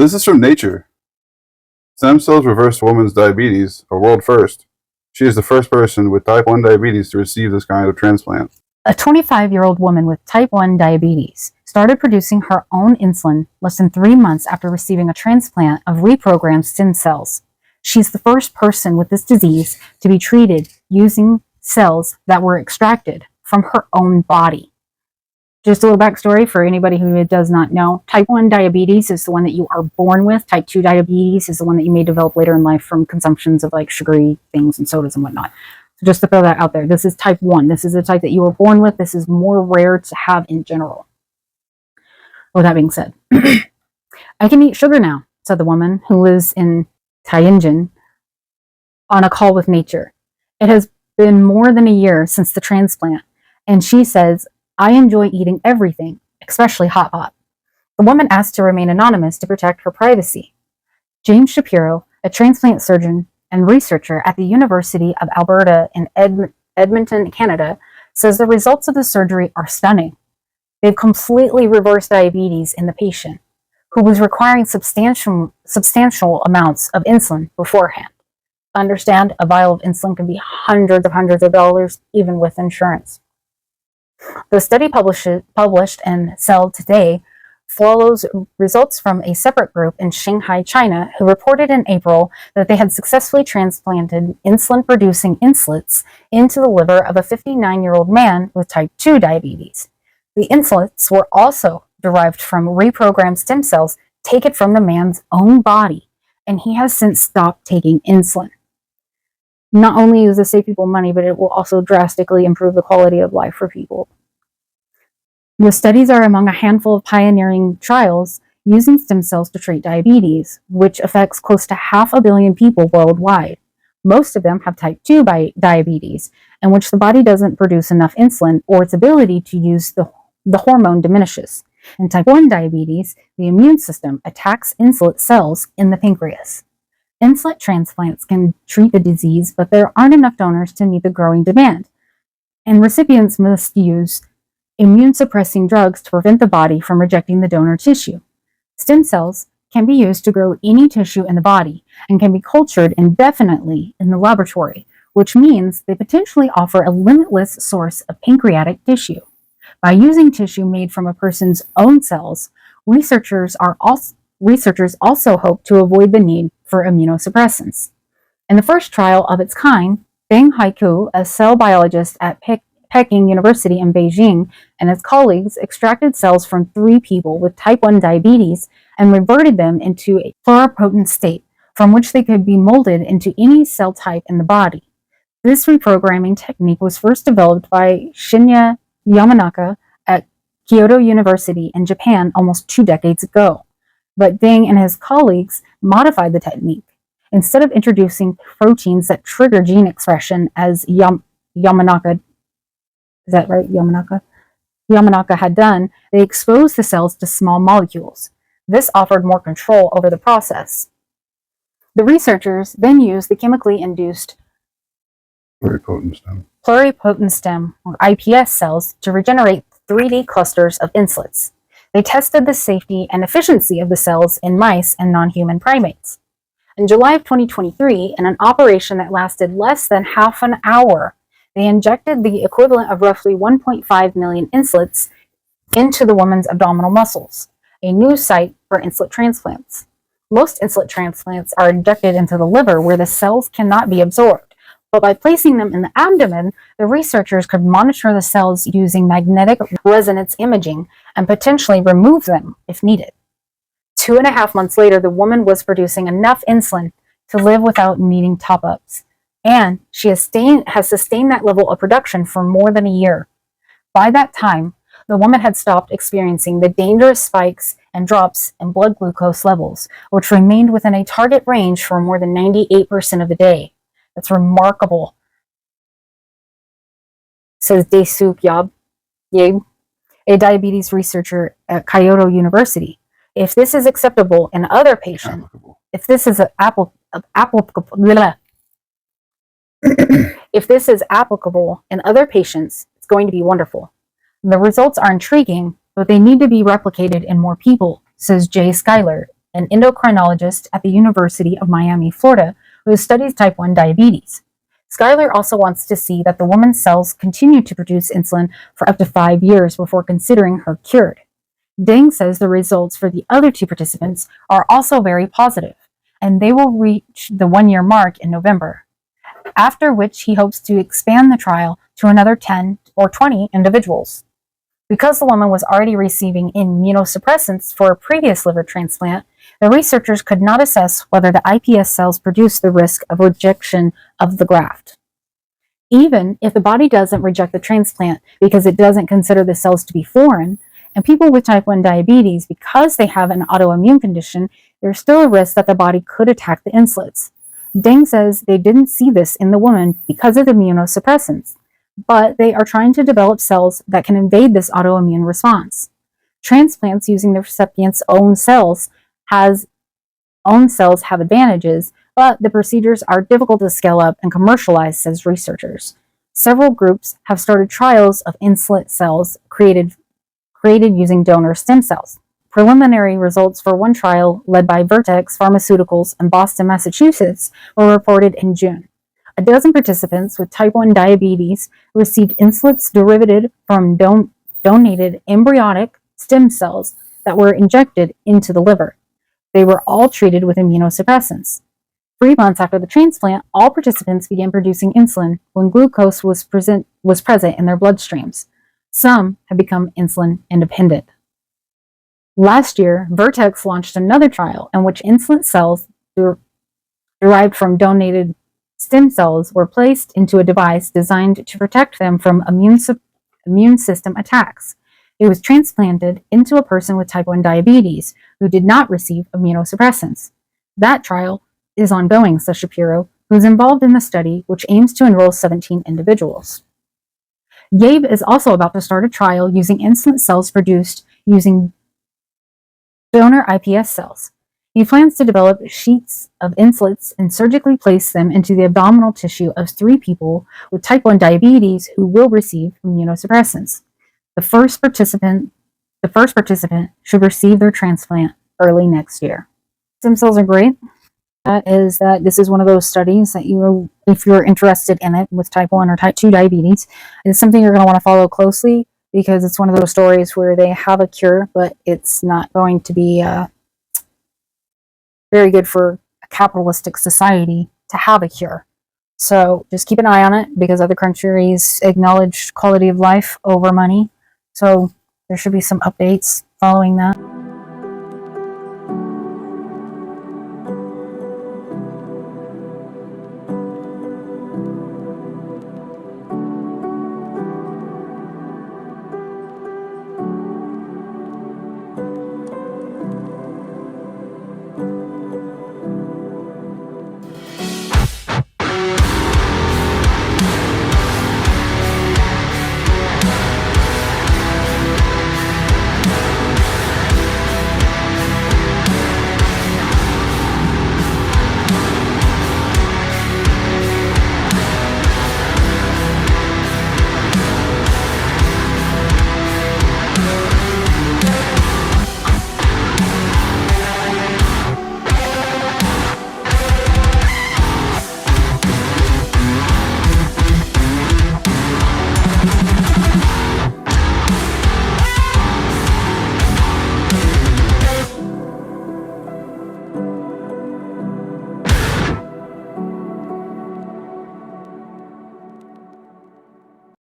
This is from Nature. Stem cells reverse woman's diabetes, a world first. She is the first person with type 1 diabetes to receive this kind of transplant. A 25-year-old woman with type 1 diabetes started producing her own insulin less than 3 months after receiving a transplant of reprogrammed stem cells. She's the first person with this disease to be treated using cells that were extracted from her own body. Just a little backstory for anybody who does not know. Type 1 diabetes is the one that you are born with. Type 2 diabetes is the one that you may develop later in life from consumptions of like sugary things and sodas and whatnot. So just to throw that out there, this is type 1. This is the type that you were born with. This is more rare to have in general. With that being said, I can eat sugar now, said the woman who lives in Tianjin on a call with Nature. It has been more than a year since the transplant, and she says, I enjoy eating everything, especially hot pot. The woman asked to remain anonymous to protect her privacy. James Shapiro, a transplant surgeon and researcher at the University of Alberta in Edmonton, Canada, says the results of the surgery are stunning. They've completely reversed diabetes in the patient, who was requiring substantial amounts of insulin beforehand. Understand, a vial of insulin can be hundreds of dollars, even with insurance. The study published in Cell Today follows results from a separate group in Shanghai, China, who reported in April that they had successfully transplanted insulin-producing inslets into the liver of a 59-year-old man with type 2 diabetes. The inslets were also derived from reprogrammed stem cells taken from the man's own body, and he has since stopped taking insulin. Not only does this save people money, but it will also drastically improve the quality of life for people. The studies are among a handful of pioneering trials using stem cells to treat diabetes, which affects close to 500 million people worldwide. Most of them have type 2 diabetes, in which the body doesn't produce enough insulin or its ability to use the hormone diminishes. In type 1 diabetes, the immune system attacks inslet cells in the pancreas. Inslet transplants can treat the disease, but there aren't enough donors to meet the growing demand, and recipients must use immune-suppressing drugs to prevent the body from rejecting the donor tissue. Stem cells can be used to grow any tissue in the body and can be cultured indefinitely in the laboratory, which means they potentially offer a limitless source of pancreatic tissue. By using tissue made from a person's own cells, researchers also hope to avoid the need for immunosuppressants. In the first trial of its kind, Bang Haiku, a cell biologist at Peking University in Beijing, and his colleagues extracted cells from 3 people with type 1 diabetes and reverted them into a pluripotent state from which they could be molded into any cell type in the body. This reprogramming technique was first developed by Shinya Yamanaka at Kyoto University in Japan almost 2 decades ago. But Deng and his colleagues modified the technique. Instead of introducing proteins that trigger gene expression as Yamanaka had done, they exposed the cells to small molecules. This offered more control over the process. The researchers then used the chemically induced pluripotent stem, or iPS cells, to regenerate 3D clusters of inslets. They tested the safety and efficiency of the cells in mice and non-human primates. In July of 2023, in an operation that lasted less than half an hour, they injected the equivalent of roughly 1.5 million inslets into the woman's abdominal muscles, a new site for inslet transplants. Most inslet transplants are injected into the liver where the cells cannot be absorbed, but by placing them in the abdomen, the researchers could monitor the cells using magnetic resonance imaging and potentially remove them if needed. 2.5 months later, the woman was producing enough insulin to live without needing top-ups, and she has sustained that level of production for more than a year. By that time, the woman had stopped experiencing the dangerous spikes and drops in blood glucose levels, which remained within a target range for more than 98% of the day. That's remarkable, says Daesuk Yabe, a diabetes researcher at Kyoto University. If this is acceptable in other patients, if this is applicable in other patients, it's going to be wonderful. The results are intriguing, but they need to be replicated in more people, says Jay Schuyler, an endocrinologist at the University of Miami, Florida, who studies type 1 diabetes. Schuyler also wants to see that the woman's cells continue to produce insulin for up to 5 years before considering her cured. Deng says the results for the other 2 participants are also very positive, and they will reach the 1-year mark in November, after which he hopes to expand the trial to another 10 or 20 individuals. Because the woman was already receiving immunosuppressants for a previous liver transplant, the researchers could not assess whether the iPS cells produced the risk of rejection of the graft. Even if the body doesn't reject the transplant because it doesn't consider the cells to be foreign, and people with type 1 diabetes, because they have an autoimmune condition, there's still a risk that the body could attack the islets. Deng says they didn't see this in the woman because of the immunosuppressants, but they are trying to develop cells that can invade this autoimmune response. Transplants using the recipient's own cells have advantages, but the procedures are difficult to scale up and commercialize, says researchers. Several groups have started trials of islet cells created using donor stem cells. Preliminary results for one trial led by Vertex Pharmaceuticals in Boston, Massachusetts were reported in June. A dozen participants with type 1 diabetes received islets derived from donated embryonic stem cells that were injected into the liver. They were all treated with immunosuppressants. 3 months after the transplant, all participants began producing insulin when glucose was present in their bloodstreams. Some have become insulin independent. Last year, Vertex launched another trial in which insulin cells derived from donated stem cells were placed into a device designed to protect them from immune system attacks. It was transplanted into a person with type 1 diabetes who did not receive immunosuppressants. That trial is ongoing, says Shapiro, who is involved in the study, which aims to enroll 17 individuals. Gabe is also about to start a trial using insulin cells produced using donor iPS cells. He plans to develop sheets of insulids and surgically place them into the abdominal tissue of 3 people with type 1 diabetes who will receive immunosuppressants. The first participant should receive their transplant early next year. Stem cells are great. This is one of those studies that if you're interested in it with type 1 or type 2 diabetes, it's something you're going to want to follow closely, because it's one of those stories where they have a cure, but it's not going to be very good for a capitalistic society to have a cure. So just keep an eye on it, because other countries acknowledge quality of life over money. So there should be some updates following that.